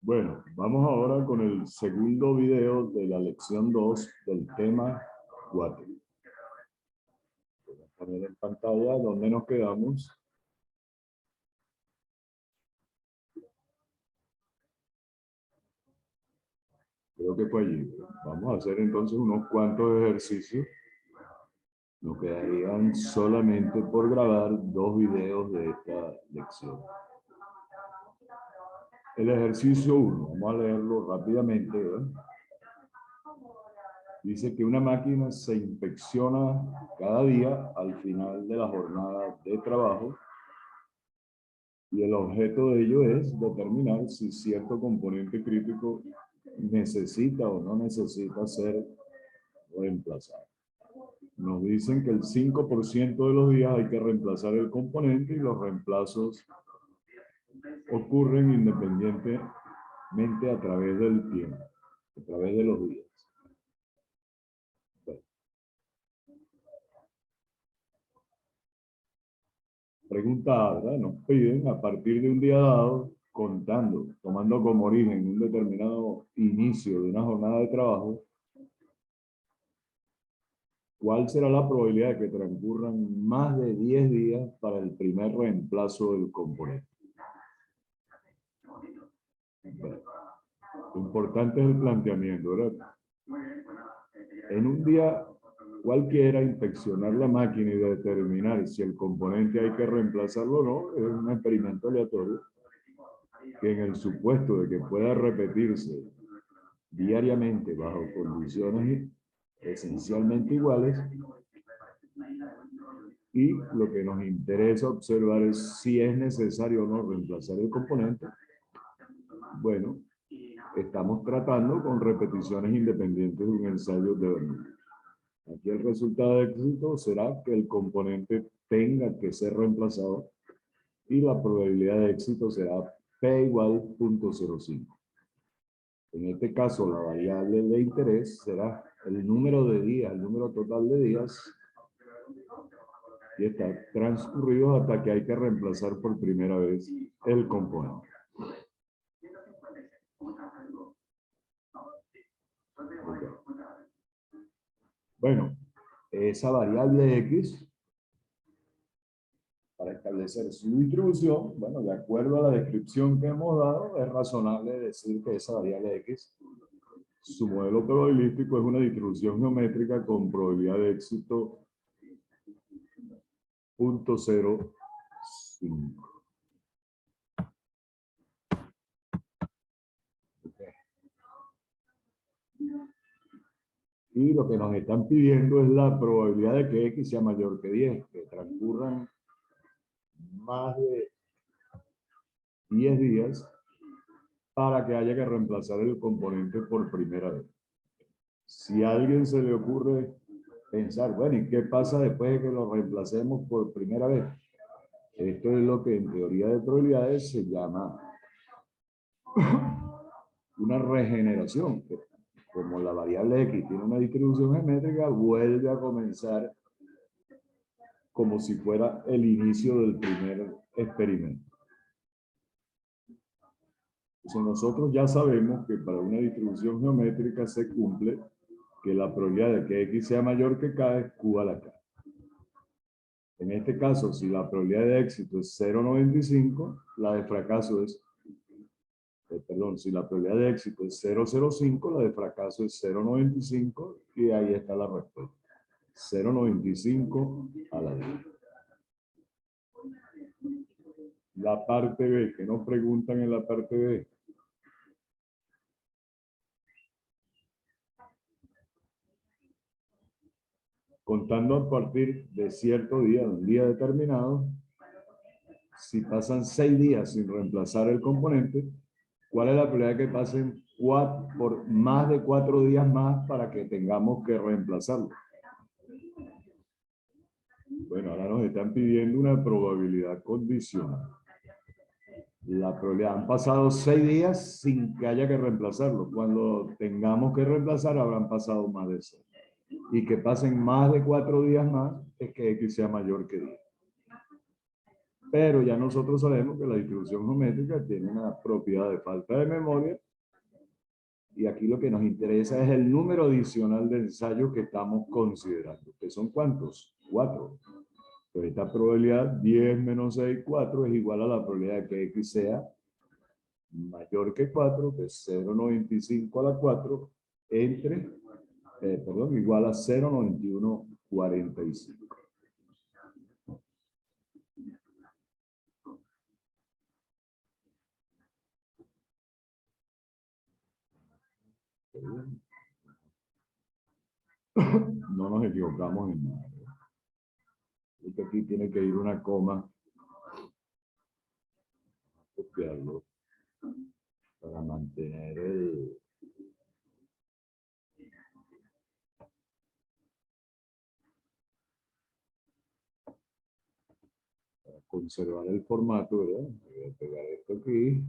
Bueno, vamos ahora con el segundo video de la lección 2 del tema 4. Voy a poner en pantalla donde nos quedamos. Creo que fue allí. Vamos a hacer entonces unos cuantos ejercicios. Nos quedarían solamente por grabar 2 videos de esta lección. El ejercicio 1, vamos a leerlo rápidamente, ¿verdad? Dice que una máquina se inspecciona cada día al final de la jornada de trabajo y el objeto de ello es determinar si cierto componente crítico necesita o no necesita ser reemplazado. Nos dicen que el 5% de los días hay que reemplazar el componente y los reemplazos ocurren independientemente a través del tiempo, a través de los días. Pregunta, ¿verdad? Nos piden a partir de un día dado, tomando como origen un determinado inicio de una jornada de trabajo, ¿cuál será la probabilidad de que transcurran más de 10 días para el primer reemplazo del componente? Bueno, lo importante es el planteamiento, ¿verdad? En un día cualquiera, inspeccionar la máquina y determinar si el componente hay que reemplazarlo o no es un experimento aleatorio que en el supuesto de que pueda repetirse diariamente bajo condiciones esencialmente iguales, y lo que nos interesa observar es si es necesario o no reemplazar el componente. Bueno, estamos tratando con repeticiones independientes de un ensayo de Bernoulli. Aquí el resultado de éxito será que el componente tenga que ser reemplazado y la probabilidad de éxito será P igual 0.05. En este caso, la variable de interés será el número de días, el número total de días y está transcurridos hasta que hay que reemplazar por primera vez el componente. Okay. Bueno, esa variable X, para establecer su distribución, bueno, de acuerdo a la descripción que hemos dado, es razonable decir que esa variable X, su modelo probabilístico es una distribución geométrica con probabilidad de éxito 0.05. Y lo que nos están pidiendo es la probabilidad de que X sea mayor que 10, que transcurran más de 10 días para que haya que reemplazar el componente por primera vez. Si a alguien se le ocurre pensar, bueno, ¿y qué pasa después de que lo reemplacemos por primera vez? Esto es lo que en teoría de probabilidades se llama una regeneración. Como la variable X tiene una distribución geométrica, vuelve a comenzar como si fuera el inicio del primer experimento. Entonces nosotros ya sabemos que para una distribución geométrica se cumple que la probabilidad de que X sea mayor que K es Q a la K. En este caso, si la probabilidad de éxito es 0.95, la de fracaso es, si la probabilidad de éxito es 0.05, la de fracaso es 0.95 y ahí está la respuesta. 0.95 a la 10. La parte B, ¿qué nos preguntan en la parte B? Contando a partir de cierto día, de un día determinado, si pasan 6 días sin reemplazar el componente, ¿cuál es la probabilidad de que pasen por más de 4 días más para que tengamos que reemplazarlo? Bueno, ahora nos están pidiendo una probabilidad condicional. La probabilidad, han pasado 6 días sin que haya que reemplazarlo. Cuando tengamos que reemplazar, habrán pasado más de 6. Y que pasen más de 4 días más es que X sea mayor que 10. Pero ya nosotros sabemos que la distribución geométrica tiene una propiedad de falta de memoria y aquí lo que nos interesa es el número adicional de ensayos que estamos considerando. ¿Que son cuántos? 4. Pues esta probabilidad 10 menos 6, 4 es igual a la probabilidad de que X sea mayor que 4, que es 0,95 a la 4, entre, igual a 0,9145. No nos equivocamos en nada. Porque aquí tiene que ir una coma, copiarlo, para mantener para conservar el formato, ¿verdad? Voy a pegar esto aquí.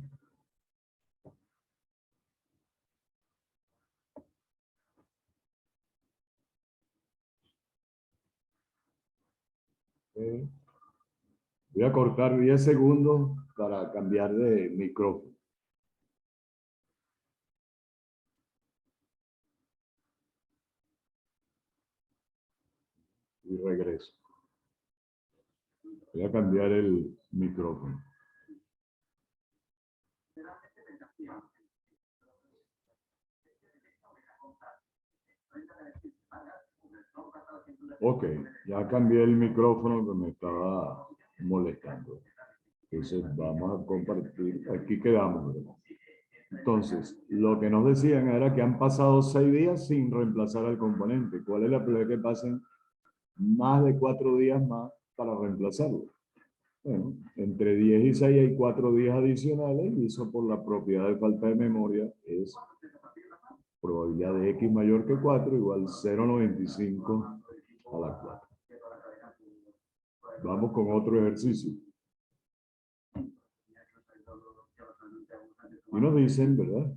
Voy a cortar 10 segundos para cambiar de micrófono. Y regreso. Voy a cambiar el micrófono. Ok, ya cambié el micrófono que me estaba molestando. Entonces vamos a compartir. Aquí quedamos, ¿verdad? Entonces, lo que nos decían era que han pasado 6 días sin reemplazar al componente. ¿Cuál es la probabilidad que pasen más de 4 días más para reemplazarlo? Bueno, entre 10 y 6 hay 4 días adicionales y eso por la propiedad de falta de memoria es probabilidad de X mayor que 4 igual 0,95 a la 4. Vamos con otro ejercicio. Y nos dicen, ¿verdad?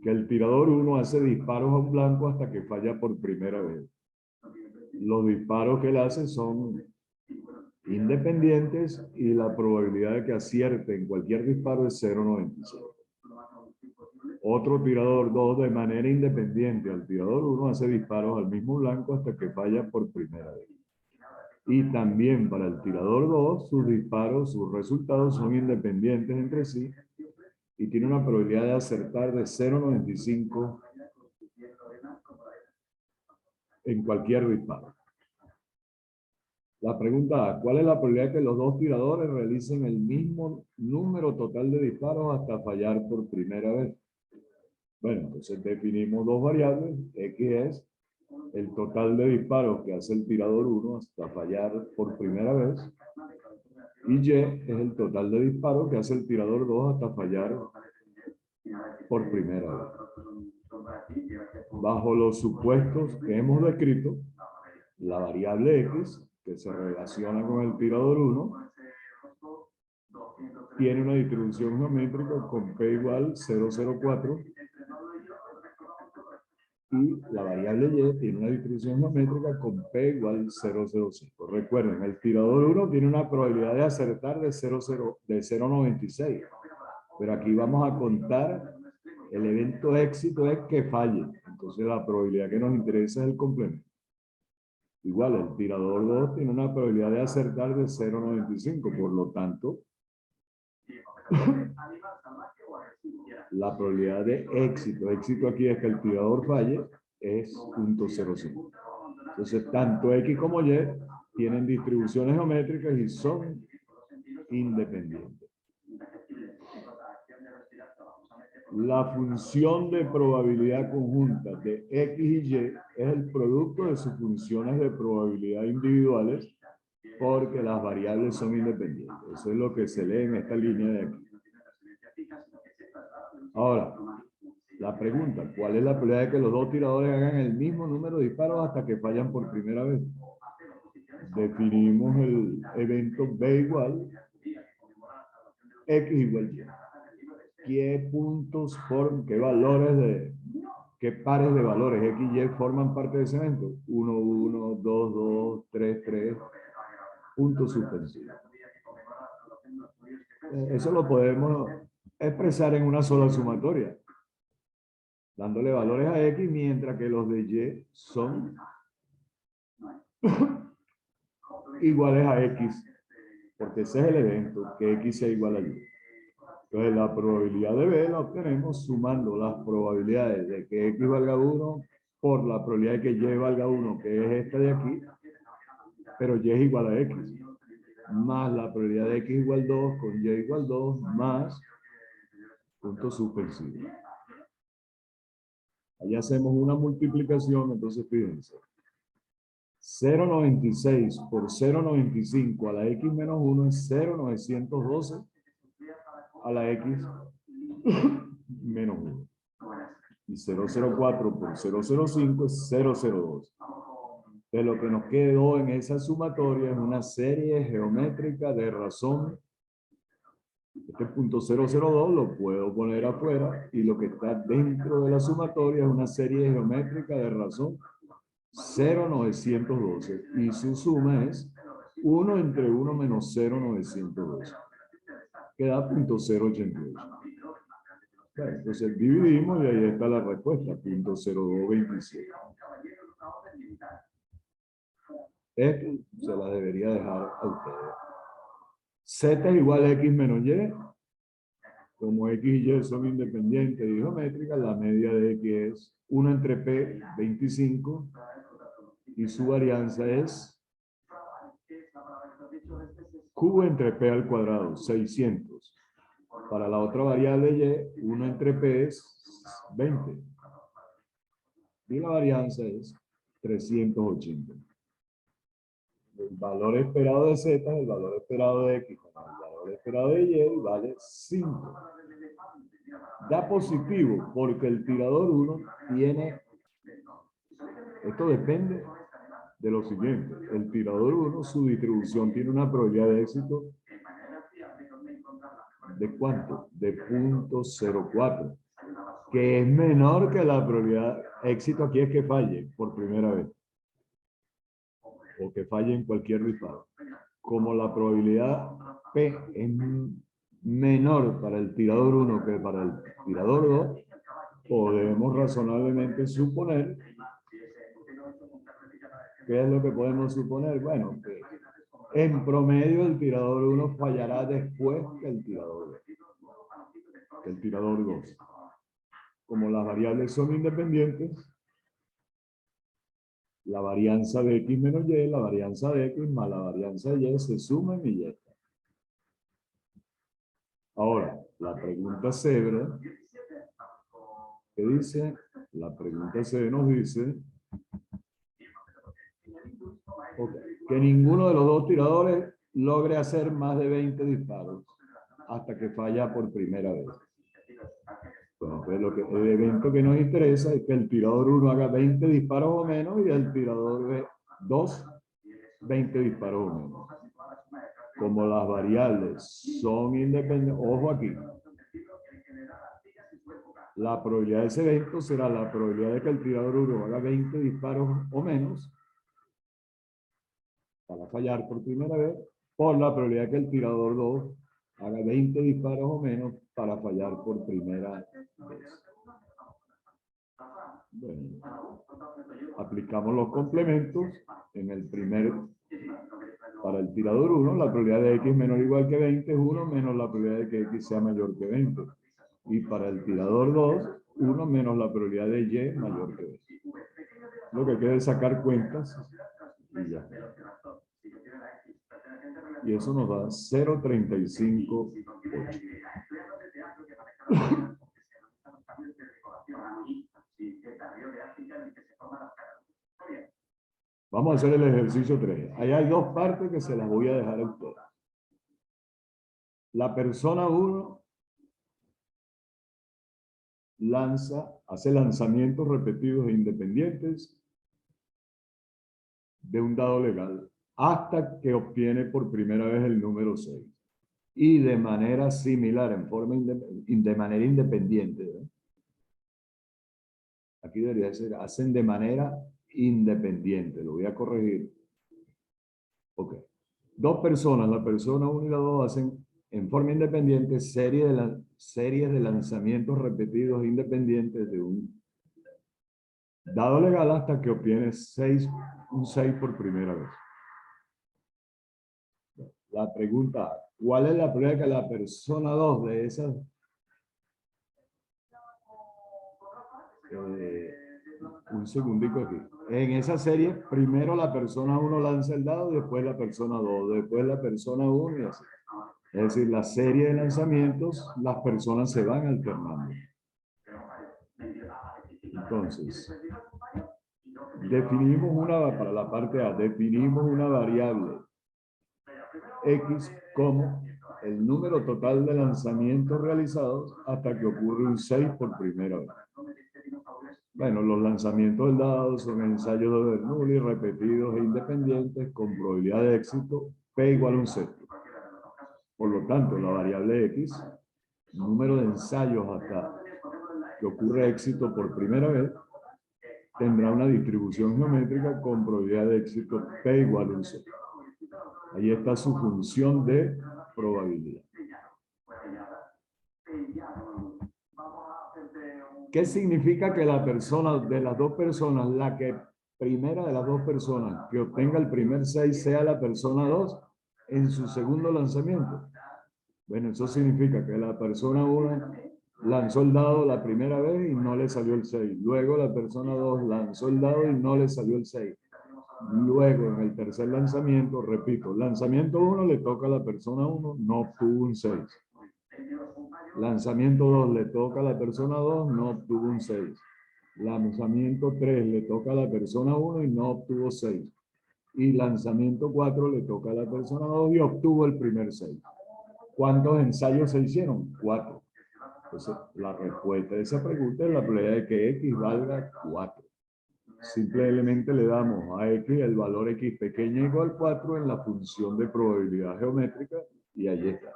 Que el tirador 1 hace disparos a un blanco hasta que falla por primera vez. Los disparos que él hace son independientes y la probabilidad de que acierte en cualquier disparo es 0,96. Otro tirador 2 de manera independiente al tirador 1 hace disparos al mismo blanco hasta que falla por primera vez. Y también para el tirador 2, sus disparos, sus resultados son independientes entre sí y tiene una probabilidad de acertar de 0,95 en cualquier disparo. La pregunta A, ¿cuál es la probabilidad de que los dos tiradores realicen el mismo número total de disparos hasta fallar por primera vez? Bueno, entonces definimos dos variables. X es el total de disparos que hace el tirador 1 hasta fallar por primera vez. Y Y es el total de disparos que hace el tirador 2 hasta fallar por primera vez. Bajo los supuestos que hemos descrito, la variable X, que se relaciona con el tirador 1, tiene una distribución geométrica con P igual 0,04 y la variable Y tiene una distribución geométrica con P igual 0,05. Recuerden, el tirador 1 tiene una probabilidad de acertar de 0,96, pero aquí vamos a contar el evento éxito es que falle. Entonces la probabilidad que nos interesa es el complemento. Igual, el tirador 2 tiene una probabilidad de acertar de 0,95, por lo tanto, la probabilidad de éxito aquí es que el tirador falle, es 0,05. Entonces, tanto X como Y tienen distribuciones geométricas y son independientes. La función de probabilidad conjunta de X y Y es el producto de sus funciones de probabilidad individuales porque las variables son independientes. Eso es lo que se lee en esta línea de aquí. Ahora, la pregunta, ¿cuál es la probabilidad de que los dos tiradores hagan el mismo número de disparos hasta que fallan por primera vez? Definimos el evento B igual X igual Y. ¿Qué puntos forman, qué valores qué pares de valores X y Y forman parte de ese evento? 1, 1, 2, 2, 3, 3. punto suspensivo. Eso lo podemos expresar en una sola sumatoria, dándole valores a X, mientras que los de Y son iguales a X, porque ese es el evento, que X sea igual a Y. Entonces, la probabilidad de B la obtenemos sumando las probabilidades de que X valga 1 por la probabilidad de que Y valga 1, que es esta de aquí, pero Y es igual a X, más la probabilidad de X igual 2 con Y igual 2, más punto suspensivo. Ahí hacemos una multiplicación, entonces fíjense. 0,96 por 0,95 a la X menos 1 es 0,912 a la X menos 1. Y 0,04 por 0,05 es 0,02. De lo que nos quedó en esa sumatoria es una serie geométrica de razón. Este punto 002 lo puedo poner afuera y lo que está dentro de la sumatoria es una serie geométrica de razón 0,912 y su suma es 1 entre 1 menos 0,912. Queda punto 088. Bueno, entonces dividimos y ahí está la respuesta, punto 0227. Esto se la debería dejar a ustedes. Z es igual a X menos Y. Como X y Y son independientes y geométricas, la media de X es 1 entre P, 25, y su varianza es Q entre P al cuadrado, 600. Para la otra variable Y, 1 entre P es 20. Y la varianza es 380. El valor esperado de Z, el valor esperado de X, con el valor esperado de Y, vale 5. Da positivo porque el tirador 1 tiene, esto depende de lo siguiente, el tirador 1, su distribución tiene una probabilidad de éxito ¿de cuánto? De 0.04, que es menor que la probabilidad de éxito aquí es que falle por primera vez, o que falle en cualquier disparo. Como la probabilidad P es menor para el tirador 1 que para el tirador 2, podemos razonablemente suponer, ¿qué es lo que podemos suponer? Bueno, que en promedio el tirador 1 fallará después que el tirador 2. El tirador 2. Como las variables son independientes, la varianza de X menos Y, la varianza de X más la varianza de Y se suman y ya está. Ahora, la pregunta C, ¿verdad? ¿Qué dice? La pregunta C nos dice que ninguno de los dos tiradores logre hacer más de 20 disparos hasta que falla por primera vez. Entonces, el evento que nos interesa es que el tirador 1 haga 20 disparos o menos y el tirador 2 20 disparos o menos. Como las variables son independientes, ojo aquí, la probabilidad de ese evento será la probabilidad de que el tirador 1 haga 20 disparos o menos para fallar por primera vez, por la probabilidad de que el tirador 2 haga 20 disparos o menos para fallar por primera vez. Bueno, aplicamos los complementos en el primer, para el tirador 1, la probabilidad de X menor o igual que 20 es 1 menos la probabilidad de que X sea mayor que 20. Y para el tirador 2, 1 menos la probabilidad de Y mayor que 20. Lo que queda es sacar cuentas y ya. Y eso nos da 0,358. Vamos a hacer el ejercicio 3. Ahí hay dos partes que se las voy a dejar a ustedes. La persona 1 hace lanzamientos repetidos e independientes de un dado legal hasta que obtiene por primera vez el número 6. Y de manera similar, de manera independiente. ¿Eh? Aquí debería ser, hacen de manera independiente. Lo voy a corregir. Ok. Dos personas, la persona 1 y la 2, hacen en forma independiente series de lanzamientos repetidos independientes de un dado legal hasta que obtienes un 6 por primera vez. La pregunta, ¿cuál es la probabilidad que la persona 2 de esas un segundico aquí? En esa serie, primero la persona 1 lanza el dado, después la persona 2, después la persona 1 y así. Es decir, la serie de lanzamientos, las personas se van alternando. Entonces, para la parte A, definimos una variable X como el número total de lanzamientos realizados hasta que ocurre un 6 por primera vez. Bueno, los lanzamientos del dado son ensayos de Bernoulli repetidos e independientes con probabilidad de éxito P igual a un sexto. Por lo tanto, la variable X, número de ensayos hasta que ocurre éxito por primera vez, tendrá una distribución geométrica con probabilidad de éxito P igual a un sexto. Ahí está su función de probabilidad. ¿Qué significa que la persona, de las dos personas, primera de las dos personas que obtenga el primer 6 sea la persona 2 en su segundo lanzamiento? Bueno, eso significa que la persona 1 lanzó el dado la primera vez y no le salió el 6. Luego la persona 2 lanzó el dado y no le salió el 6. Luego, en el tercer lanzamiento, repito, lanzamiento 1 le toca a la persona 1, no obtuvo un 6. Lanzamiento 2 le toca a la persona 2, no obtuvo un 6. Lanzamiento 3 le toca a la persona 1 y no obtuvo 6. Y lanzamiento 4 le toca a la persona 2 y obtuvo el primer 6. ¿Cuántos ensayos se hicieron? 4. Entonces, la respuesta de esa pregunta es la probabilidad de que X valga 4. Simplemente le damos a X el valor X pequeño igual a 4 en la función de probabilidad geométrica y ahí está.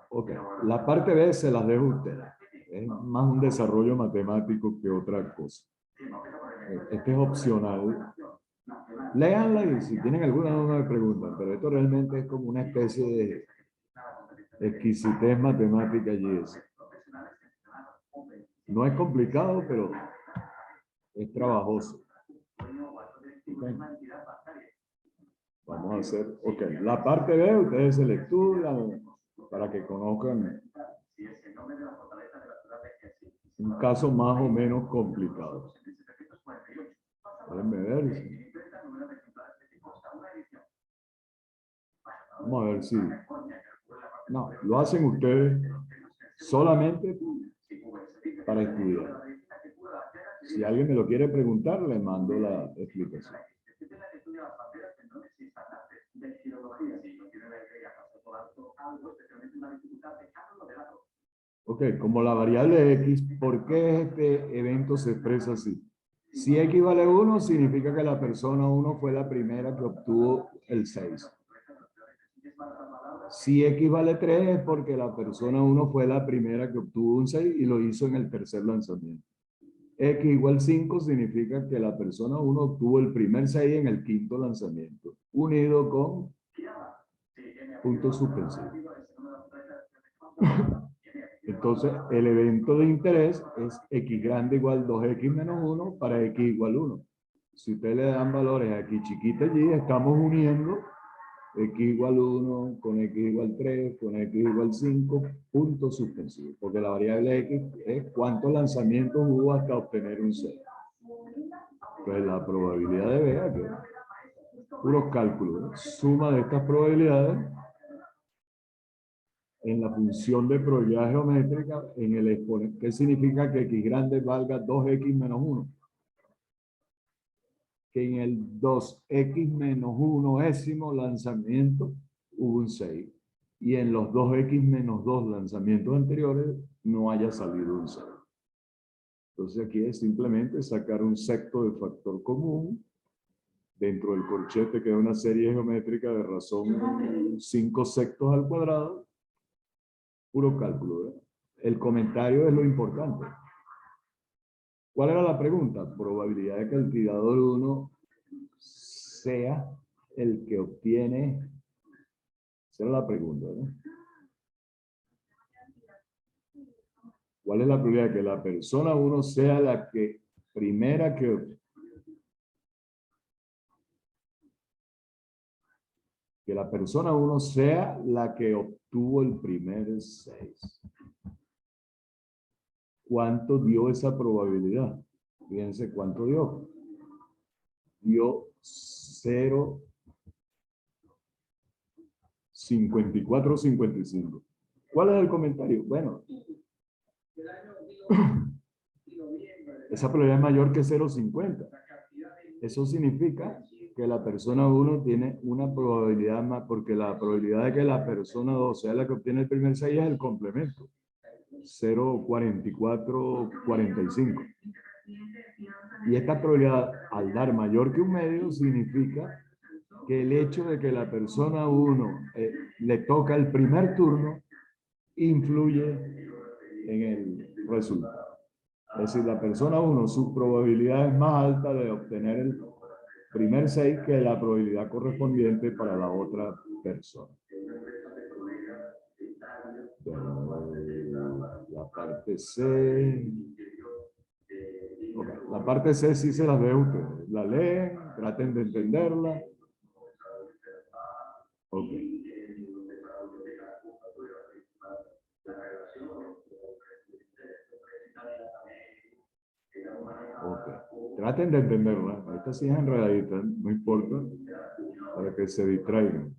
Ok, la parte B se las dejo a ustedes. Es más un desarrollo matemático que otra cosa. Este es opcional. Léanla y si tienen alguna duda me preguntan, pero esto realmente es como una especie de exquisitez matemática allí. No es complicado, pero es trabajoso. Okay. Vamos a hacer, ok, la parte B ustedes se la estudian para que conozcan un caso más o menos complicado. Déjenme ver. Vamos a ver si... No, lo hacen ustedes solamente para estudiar. Si alguien me lo quiere preguntar, le mando la explicación. Ok, como la variable X, ¿por qué este evento se expresa así? Si X vale 1, significa que la persona 1 fue la primera que obtuvo el 6. Si X vale 3 es porque la persona 1 fue la primera que obtuvo un 6 y lo hizo en el tercer lanzamiento. X igual 5 significa que la persona 1 obtuvo el primer 6 en el quinto lanzamiento, unido con punto suspensivo. Entonces, el evento de interés es X grande igual 2X menos 1 para X igual 1. Si ustedes le dan valores a X chiquita allí, estamos uniendo X igual 1 con X igual 3, con X igual 5, punto suspensivo. Porque la variable X es cuántos lanzamientos hubo hasta obtener un 6. Pues la probabilidad de B, que puros cálculos, ¿no? Suma de estas probabilidades en la función de probabilidad geométrica en el exponente. ¿Qué significa que X grande valga 2X menos 1? Que en el 2X menos 1º lanzamiento hubo un 6. Y en los 2X menos 2 lanzamientos anteriores no haya salido un 6. Entonces aquí es simplemente sacar un sexto de factor común dentro del corchete, que es una serie geométrica de razón 5 sextos al cuadrado. Puro cálculo, ¿verdad? El comentario es lo importante. ¿Cuál era la pregunta? Probabilidad de que el tirador 1 sea el que obtiene. Esa era la pregunta, ¿no? ¿Cuál es la probabilidad de que la persona 1 sea la que primera que la persona 1 sea la que obtuvo el primer 6? ¿Cuánto dio esa probabilidad? Fíjense cuánto dio. Dio 0,5455. ¿Cuál es el comentario? Bueno, esa probabilidad es mayor que 0,50. Eso significa que la persona 1 tiene una probabilidad más, porque la probabilidad de que la persona 2 sea la que obtiene el primer 6 es el complemento. 0,4445. Y esta probabilidad, al dar mayor que un medio, significa que el hecho de que la persona 1 le toca el primer turno influye en el resultado. Es decir, la persona 1, su probabilidad es más alta de obtener el primer 6 que la probabilidad correspondiente para la otra persona. La parte C. Okay. La parte C sí se las ve ustedes. La leen, traten de entenderla. Ok. Ok. Traten de entenderla. Esta sí es enredadita, no importa, para que se distraigan.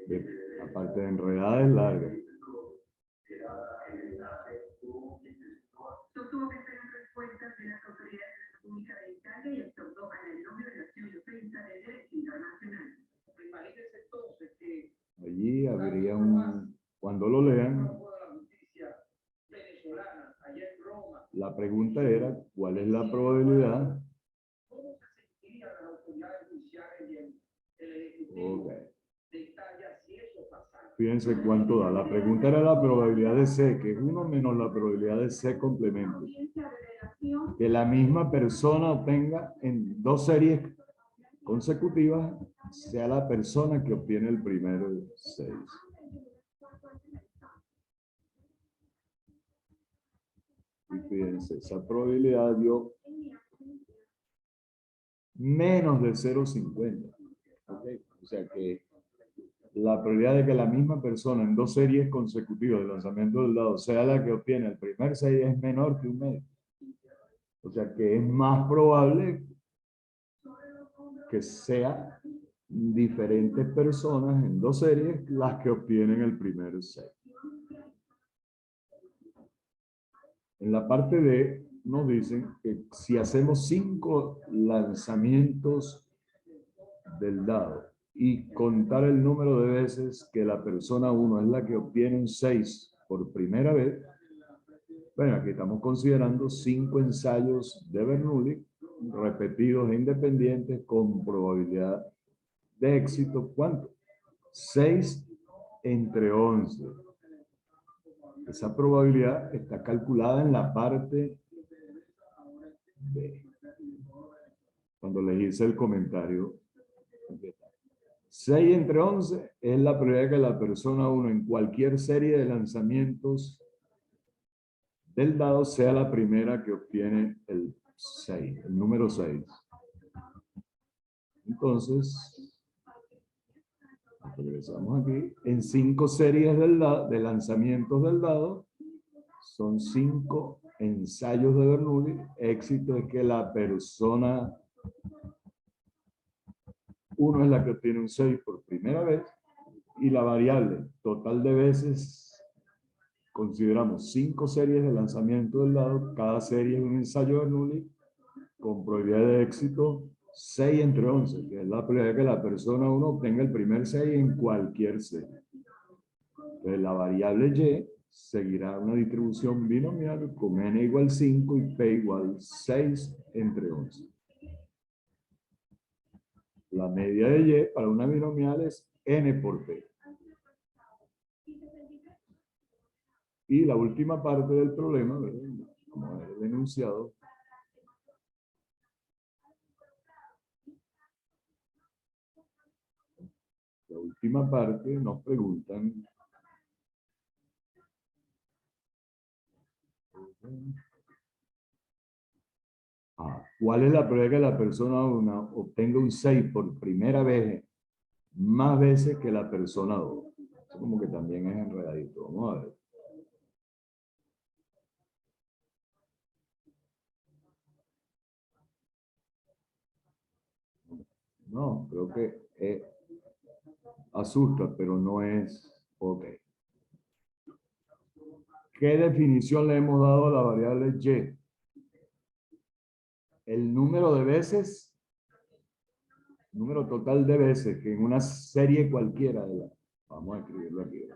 Bien. La parte de enredada es larga. Sostuvo que esperan respuestas de las autoridades de la República de Italia y exhortó a la enorme relación de defensa del derecho internacional. Imagínense entonces que allí habría un, cuando lo lean, la pregunta era, ¿cuál es la probabilidad? Okay. Fíjense cuánto da. La pregunta era la probabilidad de C, que es 1 menos la probabilidad de C complemento. Que la misma persona obtenga en 2 series consecutivas, sea la persona que obtiene el primer 6. Y fíjense, esa probabilidad dio menos de 0,50. ¿Okay? O sea que la probabilidad de que la misma persona en 2 series consecutivas de lanzamiento del dado sea la que obtiene el primer 6 es menor que un medio. O sea que es más probable que sean diferentes personas en 2 series las que obtienen el primer 6. En la parte D nos dicen que si hacemos 5 lanzamientos del dado y contar el número de veces que la persona 1 es la que obtiene un 6 por primera vez, bueno, aquí estamos considerando 5 ensayos de Bernoulli repetidos e independientes con probabilidad de éxito. ¿Cuánto? 6 entre 11. Esa probabilidad está calculada en la parte B. Cuando les hice el comentario. 6 entre 11 es la probabilidad que la persona 1 en cualquier serie de lanzamientos del dado sea la primera que obtiene el 6, el número 6. Entonces, regresamos aquí. En 5 series de lanzamientos del dado, son 5 ensayos de Bernoulli. Éxito es que la persona 1 es la que obtiene un 6 por primera vez. Y la variable total de veces, consideramos 5 series de lanzamiento del dado. Cada serie es un ensayo de Bernoulli con probabilidad de éxito 6 entre 11, que es la probabilidad que la persona 1 obtenga el primer 6 en cualquier serie. Entonces, la variable y seguirá una distribución binomial con n igual 5 y p igual 6 entre 11. La media de y para una binomial es n por p. Y la última parte del problema, ¿verdad? Como el enunciado, la última parte nos preguntan ¿cuál es la probabilidad que la persona 1 obtenga un 6 por primera vez más veces que la persona 2? Eso como que también es enredadito. Vamos a ver. No, creo que asusta, pero no es ok. ¿Qué definición le hemos dado a la variable y? El número de veces, número total de veces que en una serie cualquiera de la, vamos a escribirlo aquí.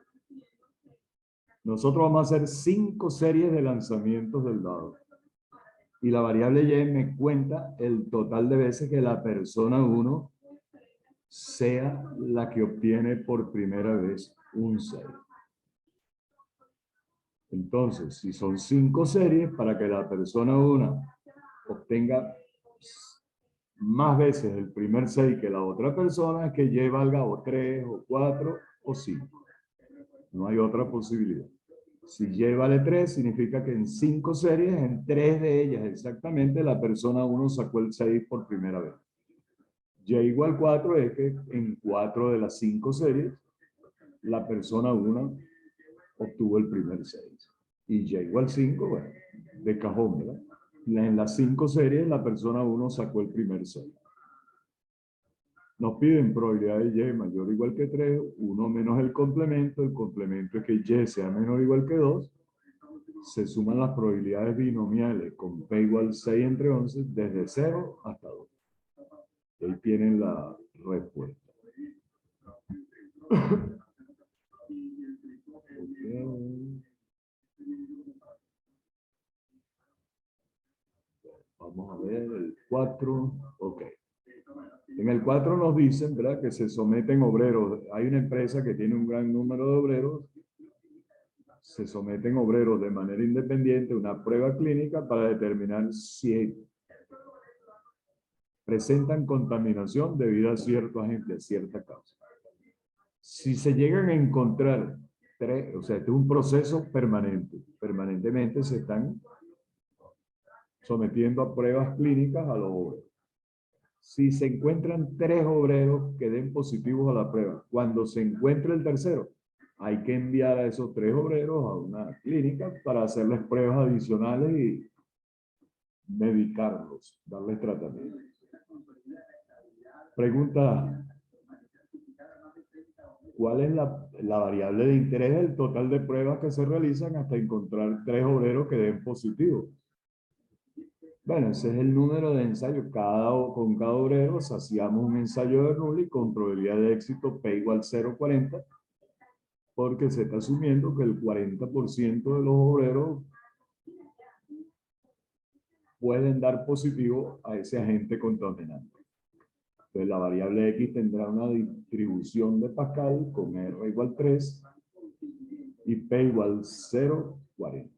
Nosotros vamos a hacer 5 series de lanzamientos del dado. Y la variable y me cuenta el total de veces que la persona 1 sea la que obtiene por primera vez un 6. Entonces, si son 5 series, para que la persona 1 obtenga más veces el primer 6 que la otra persona, que Y valga o 3, o 4, o 5. No hay otra posibilidad. Si Y vale 3, significa que en 5 series, en 3 de ellas exactamente, la persona 1 sacó el 6 por primera vez. Y igual 4 es que en 4 de las 5 series, la persona 1 obtuvo el primer 6. Y Y igual 5, bueno, de cajón, ¿verdad? En las 5 series, la persona 1 sacó el primer 6. Nos piden probabilidad de Y mayor o igual que 3, 1 menos el complemento es que Y sea menor o igual que 2, se suman las probabilidades binomiales con P igual 6 entre 11 desde 0 hasta 2. Ahí tienen la respuesta. Okay. Vamos a ver el 4. Ok. En el 4 nos dicen, ¿verdad?, que se someten obreros. Hay una empresa que tiene un gran número de obreros. Se someten obreros de manera independiente a una prueba clínica para determinar si presentan contaminación debido a cierto agente, a cierta causa. Si se llegan a encontrar tres, o sea, este es un proceso permanente. Permanentemente se están sometiendo a pruebas clínicas a los obreros. Si se encuentran 3 obreros que den positivos a la prueba, cuando se encuentre el tercero, hay que enviar a esos 3 obreros a una clínica para hacerles pruebas adicionales y medicarlos, darles tratamiento. Pregunta: ¿cuál es la variable de interés del total de pruebas que se realizan hasta encontrar 3 obreros que den positivo? Bueno, ese es el número de ensayos. Con cada obrero hacíamos un ensayo de Rayleigh con probabilidad de éxito P igual 0,40, porque se está asumiendo que el 40% de los obreros pueden dar positivo a ese agente contaminante. Entonces la variable X tendrá una distribución de Pascal con R igual 3 y P igual 0,40.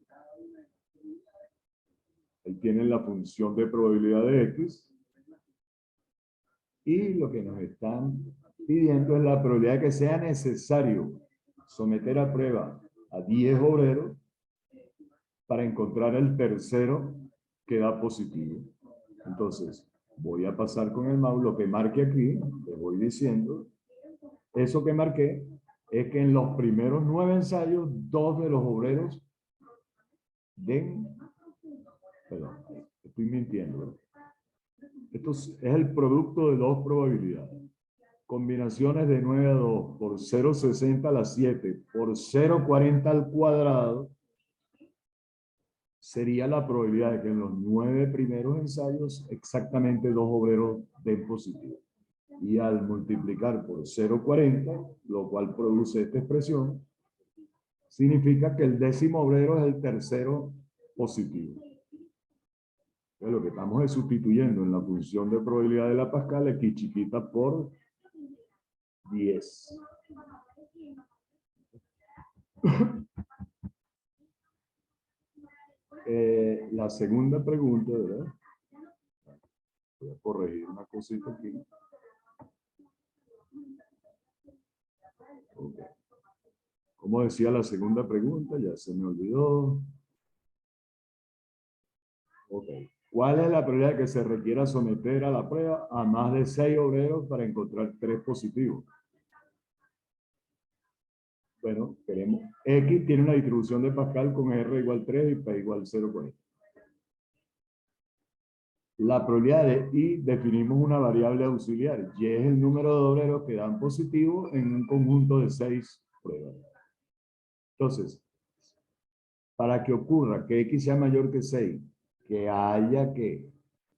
Ahí tienen la función de probabilidad de X. Y lo que nos están pidiendo es la probabilidad de que sea necesario someter a prueba a 10 obreros para encontrar el tercero que da positivo. Entonces, voy a pasar con el mouse lo que marque aquí, les voy diciendo. Eso que marqué es que en los primeros 9 ensayos, 2 de los obreros den, perdón, estoy mintiendo. Esto es el producto de 2 probabilidades. Combinaciones de 9 a 2 por 0,60 a la 7 por 0,40 al cuadrado sería la probabilidad de que en los 9 primeros ensayos exactamente 2 obreros den positivo. Y al multiplicar por 0,40, lo cual produce esta expresión, significa que el 10º obrero es el tercero positivo. Entonces, lo que estamos es sustituyendo en la función de probabilidad de la Pascal X chiquita por 10. La segunda pregunta, ¿verdad? Voy a corregir una cosita aquí. Okay. Como decía la segunda pregunta, ya se me olvidó. Ok. ¿Cuál es la probabilidad que se requiera someter a la prueba a más de 6 obreros para encontrar 3 positivos? Bueno, queremos. X tiene una distribución de Pascal con R igual 3 y P igual 0,40. La probabilidad de Y definimos una variable auxiliar. Y es el número de obreros que dan positivo en un conjunto de 6 pruebas. Entonces, para que ocurra que X sea mayor que 6, que haya que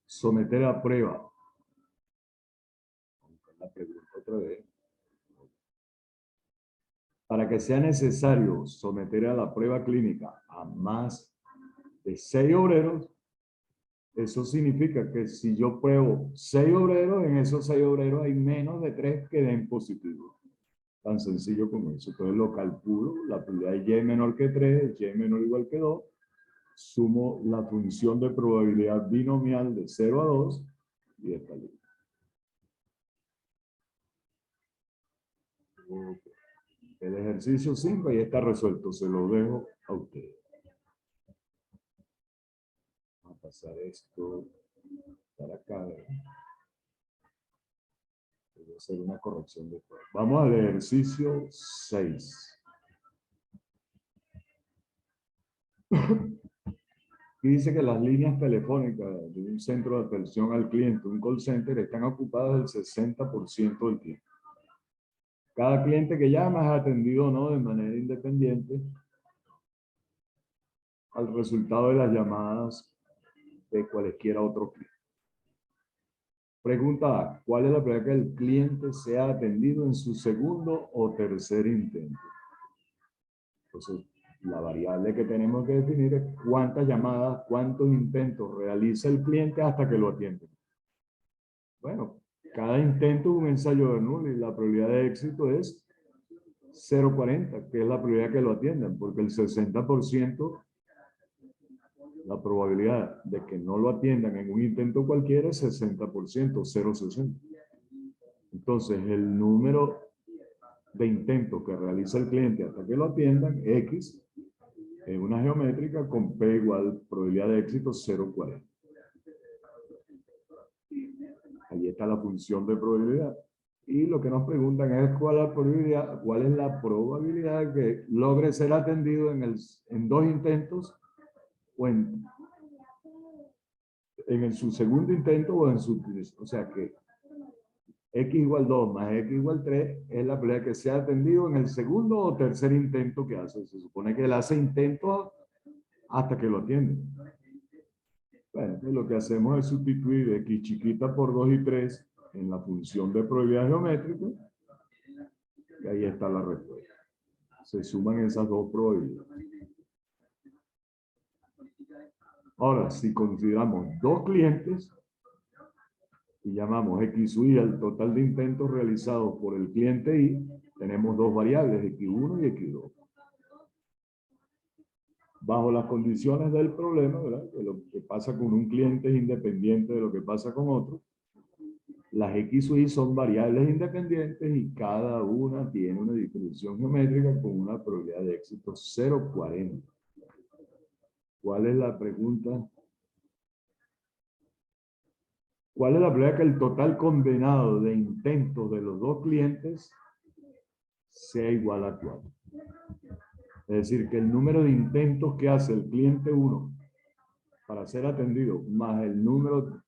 someter a prueba. La pregunta otra vez. Para que sea necesario someter a la prueba clínica a más de 6 obreros, eso significa que si yo pruebo 6 obreros, en esos 6 obreros hay menos de 3 que den positivo. Tan sencillo como eso. Entonces lo calculo, la probabilidad de Y menor que 3, Y menor o igual que 2, sumo la función de probabilidad binomial de 0 a 2 y está listo. Okay. El ejercicio 5 ahí está resuelto, se lo dejo a ustedes. Vamos a pasar esto para acá. Voy a hacer una corrección después. Vamos al ejercicio 6. Y dice que las líneas telefónicas de un centro de atención al cliente, un call center, están ocupadas el 60% del tiempo. Cada cliente que llama es atendido o no de manera independiente al resultado de las llamadas de cualesquiera otro cliente. Pregunta A. ¿Cuál es la probabilidad que el cliente sea atendido en su segundo o tercer intento? Entonces, la variable que tenemos que definir es cuántas llamadas, cuántos intentos realiza el cliente hasta que lo atiende. Bueno, cada intento es un ensayo de Bernoulli y la probabilidad de éxito es 0,40, que es la probabilidad que lo atiendan, porque el 60%, la probabilidad de que no lo atiendan en un intento cualquiera es 60%, 0,60. Entonces, el número de intentos que realiza el cliente hasta que lo atiendan, X, es una geométrica con P igual probabilidad de éxito 0,40. Ahí está la función de probabilidad. Y lo que nos preguntan es cuál es la probabilidad que logre ser atendido en 2 intentos o en su segundo intento o en su... O sea que X igual 2 más X igual 3 es la probabilidad que sea atendido en el segundo o tercer intento que hace. Se supone que él hace intentos hasta que lo atienden. Bueno, pues lo que hacemos es sustituir X chiquita por 2 y 3 en la función de probabilidad geométrica y ahí está la respuesta. Se suman esas 2 probabilidades. Ahora, si consideramos 2 clientes y llamamos X y al total de intentos realizados por el cliente Y, tenemos 2 variables, X1 y X2. Bajo las condiciones del problema, ¿verdad? Que lo que pasa con un cliente es independiente de lo que pasa con otro. Las X y son variables independientes y cada una tiene una distribución geométrica con una probabilidad de éxito 0,40. ¿Cuál es la pregunta? ¿Cuál es la probabilidad que el total combinado de intentos de los 2 clientes sea igual a 4? Es decir, que el número de intentos que hace el cliente 1 para ser atendido, más el número,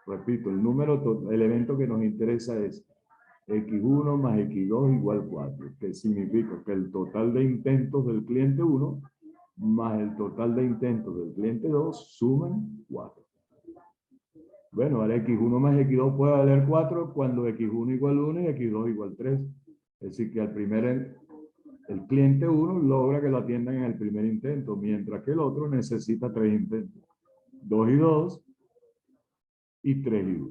repito, el evento que nos interesa es X1 más X2 igual 4, que significa que el total de intentos del cliente 1 más el total de intentos del cliente 2 suman 4. Bueno, ahora X1 más X2 puede valer 4 cuando X1 igual 1 y X2 igual 3. Es decir, que el cliente 1 logra que lo atiendan en el primer intento, mientras que el otro necesita 3 intentos. 2 y 2 y 3 y 1.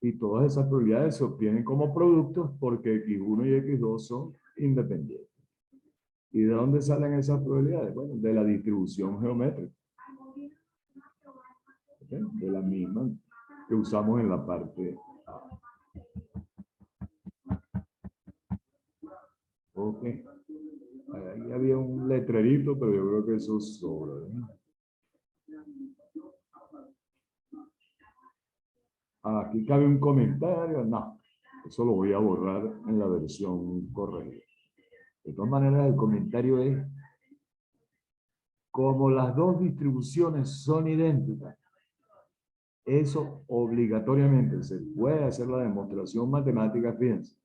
Y todas esas probabilidades se obtienen como productos porque X1 y X2 son independientes. ¿Y de dónde salen esas probabilidades? Bueno, de la distribución geométrica. de la misma que usamos en la parte A. Ok. Ahí había un letrerito, pero yo creo que eso sobra, ¿no? Aquí cabe un comentario. No, eso lo voy a borrar en la versión correcta. De todas maneras, el comentario es: como las dos distribuciones son idénticas, eso obligatoriamente se puede hacer la demostración matemática. Fíjense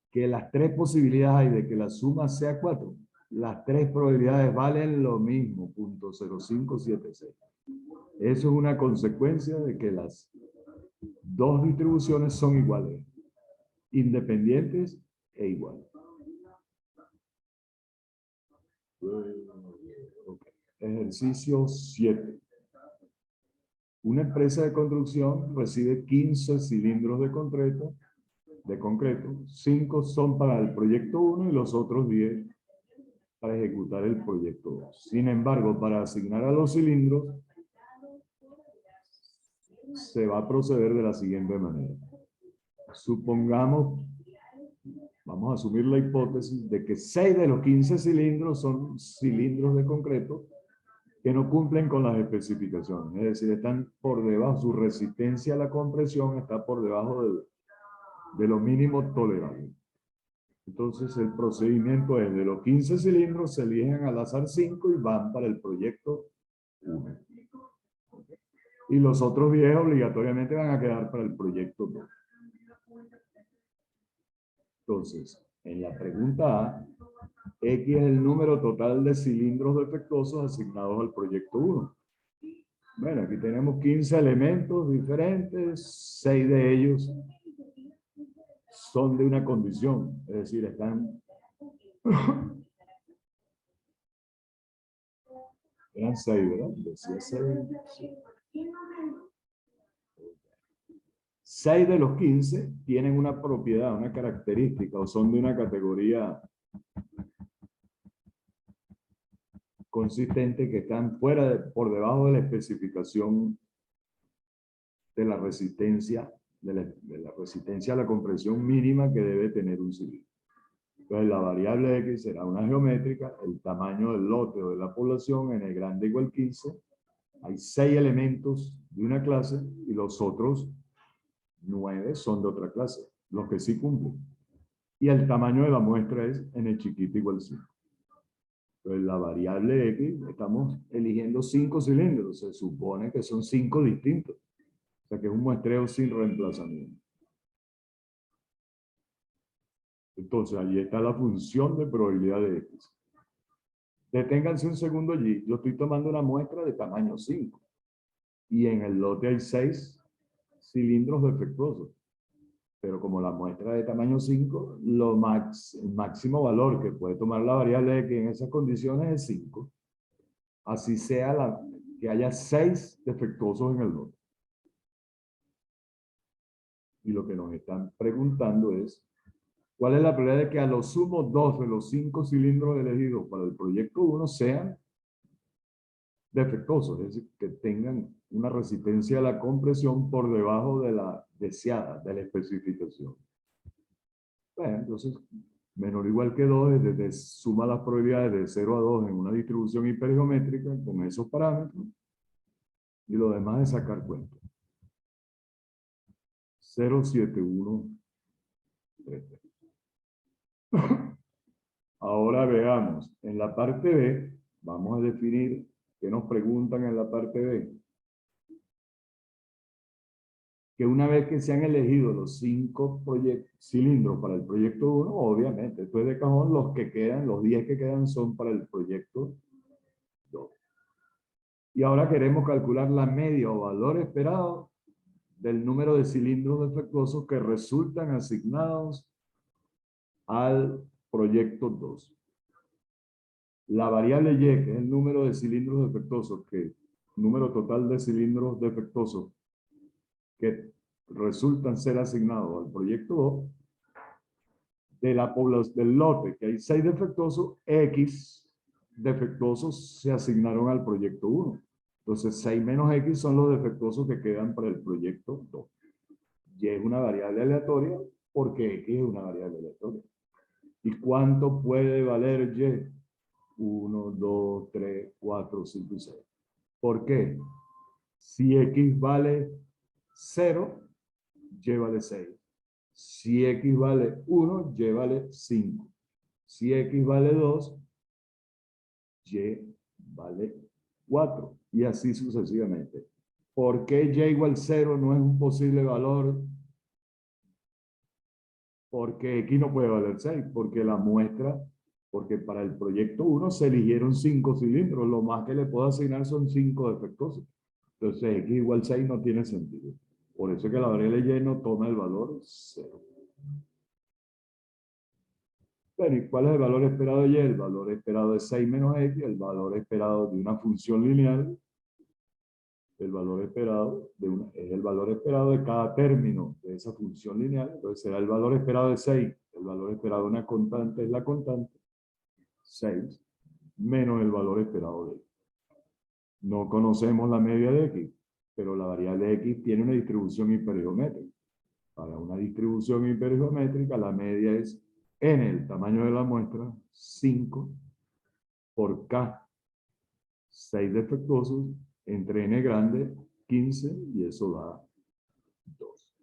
que las tres posibilidades hay de que la suma sea 4. Las tres probabilidades valen lo mismo, 0.0576. Eso es una consecuencia de que las dos distribuciones son iguales, independientes e iguales. Okay. Ejercicio 7. Una empresa de construcción recibe 15 cilindros de concreto. 5 son para el proyecto 1 y los otros 10 para ejecutar el proyecto 2. Sin embargo, para asignar a los cilindros, se va a proceder de la siguiente manera. Supongamos, vamos a asumir la hipótesis de que 6 de los 15 cilindros son cilindros de concreto que no cumplen con las especificaciones. Es decir, están por debajo, su resistencia a la compresión está por debajo de lo mínimo tolerable. Entonces, el procedimiento es: de los 15 cilindros se eligen al azar 5 y van para el proyecto 1. Y los otros 10 obligatoriamente van a quedar para el proyecto 2. Entonces, en la pregunta A, X es el número total de cilindros defectuosos asignados al proyecto 1. Bueno, aquí tenemos 15 elementos diferentes, 6 de ellos son de una condición, es decir, están... Eran 6, ¿verdad? Decía 6. 6 de los 15 tienen una propiedad, una característica, o son de una categoría consistente, que están por debajo de la especificación de la resistencia, de la resistencia a la compresión mínima que debe tener un cilindro. Entonces, la variable X será una geométrica, el tamaño del lote o de la población n grande igual 15. Hay 6 elementos de una clase y los otros 9 son de otra clase, los que sí cumplen. Y el tamaño de la muestra es n chiquito igual 5. Entonces, la variable X, estamos eligiendo 5 cilindros. Se supone que son 5 distintos. O sea que es un muestreo sin reemplazamiento. Entonces, allí está la función de probabilidad de X. Deténganse un segundo allí. Yo estoy tomando una muestra de tamaño 5. Y en el lote hay 6 cilindros defectuosos. Pero como la muestra de tamaño 5, el máximo valor que puede tomar la variable X en esas condiciones es 5. Así sea que haya 6 defectuosos en el lote. Y lo que nos están preguntando es: ¿cuál es la probabilidad de que a lo sumo 2 de los 5 cilindros elegidos para el proyecto 1 sean defectuosos? Es decir, que tengan una resistencia a la compresión por debajo de la deseada, de la especificación. Bueno, entonces, menor o igual que 2, desde suma las probabilidades de 0 a 2 en una distribución hipergeométrica con esos parámetros. Y lo demás es sacar cuenta. 07133. Ahora veamos, en la parte B, vamos a definir qué nos preguntan en la parte B. Que una vez que se han elegido los 5 cilindros para el proyecto 1, obviamente, después de cajón, los que quedan, los 10 que quedan son para el proyecto 2. Y ahora queremos calcular la media o valor esperado del número de cilindros defectuosos que resultan asignados al proyecto 2. La variable Y, que es el número de cilindros defectuosos, número total de cilindros defectuosos que resultan ser asignados al proyecto 2, del lote, que hay 6 defectuosos, X defectuosos se asignaron al proyecto 1. Entonces, 6 menos X son los defectuosos que quedan para el proyecto 2. Y es una variable aleatoria porque X es una variable aleatoria. ¿Y cuánto puede valer Y? 1, 2, 3, 4, 5 y 6. ¿Por qué? Si X vale 0, Y vale 6. Si X vale 1, Y vale 5. Si X vale 2, Y vale 4. Y así sucesivamente. ¿Por qué Y igual 0 no es un posible valor? Porque X no puede valer 6, porque la muestra, porque para el proyecto 1 se eligieron 5 cilindros, lo más que le puedo asignar son 5 defectuosos. Entonces X igual 6 no tiene sentido. Por eso es que la variable Y no toma el valor 0. Bueno, ¿y cuál es el valor esperado de Y? El valor esperado es 6 menos X, el valor esperado de una función lineal. El valor esperado es el valor esperado de cada término de esa función lineal. Entonces será el valor esperado de 6. El valor esperado de una constante es la constante. 6 menos el valor esperado de X. No conocemos la media de X, pero la variable X tiene una distribución hipergeométrica. Para una distribución hipergeométrica, la media es n, el tamaño de la muestra, 5 por k, 6 defectuosos, entre n grande, 15, y eso da 2.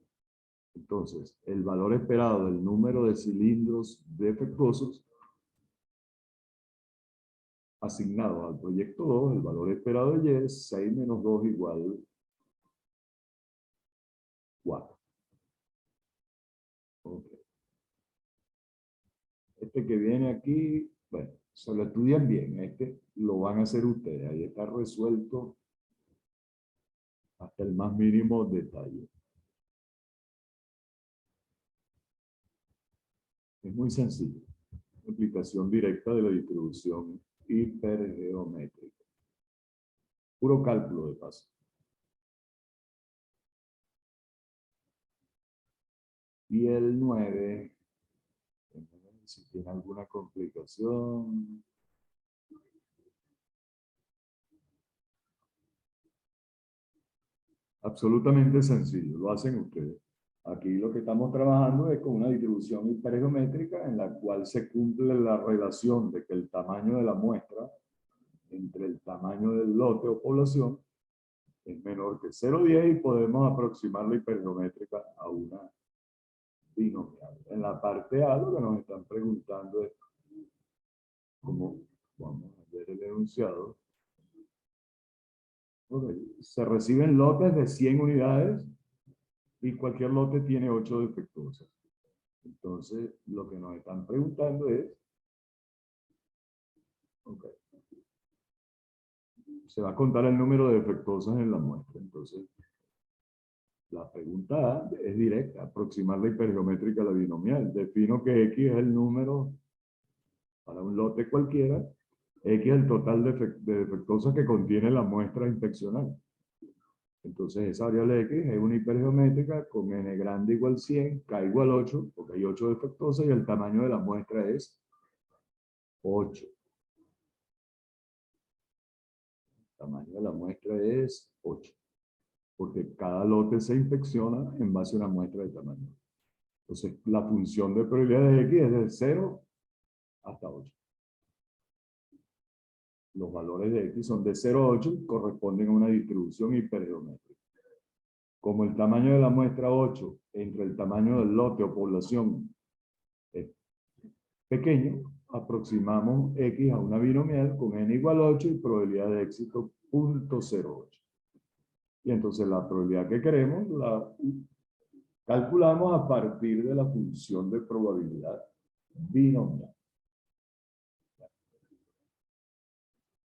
Entonces, el valor esperado del número de cilindros defectuosos asignado al proyecto 2, el valor esperado de Y es 6 menos 2 igual 4. Okay. Este que viene aquí, bueno, se lo estudian bien. Este lo van a hacer ustedes. Ahí está resuelto hasta el más mínimo detalle. Es muy sencillo. Aplicación directa de la distribución hipergeométrica. Puro cálculo de paso. Y el 9, si tiene alguna complicación. Absolutamente sencillo, lo hacen ustedes. Aquí lo que estamos trabajando es con una distribución hipergeométrica en la cual se cumple la relación de que el tamaño de la muestra entre el tamaño del lote o población es menor que 0,10 y podemos aproximar la hipergeométrica a una binomial. En la parte A lo que nos están preguntando es cómo vamos a ver el enunciado. Okay. Se reciben lotes de 100 unidades y cualquier lote tiene 8 defectuosas. Entonces, lo que nos están preguntando es, okay, se va a contar el número de defectuosas en la muestra. Entonces, la pregunta A es directa, aproximar la hipergeométrica a la binomial. Defino que X es el número para un lote cualquiera, X es el total de defectuosas que contiene la muestra inspeccional. Entonces esa variable X es una hipergeométrica con n grande igual 100, k igual 8, porque hay 8 defectuosas y el tamaño de la muestra es 8. El tamaño de la muestra es 8. Porque cada lote se inspecciona en base a una muestra de tamaño. Entonces la función de probabilidad de X es de 0 hasta 8. Los valores de X son de 0 a 8 y corresponden a una distribución hipergeométrica. Como el tamaño de la muestra 8 entre el tamaño del lote o población es pequeño, aproximamos X a una binomial con n igual 8 y probabilidad de éxito 0.08. Y entonces la probabilidad que queremos la calculamos a partir de la función de probabilidad binomial.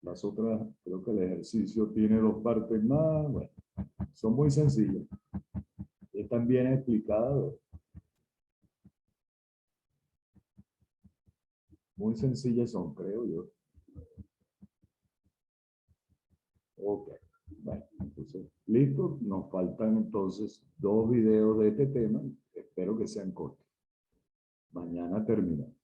Las otras, creo que el ejercicio tiene 2 partes más. Bueno, son muy sencillas. Están bien explicadas. Muy sencillas son, creo yo. Ok. Bueno, entonces, listo. Nos faltan entonces 2 videos de este tema. Espero que sean cortos. Mañana terminamos.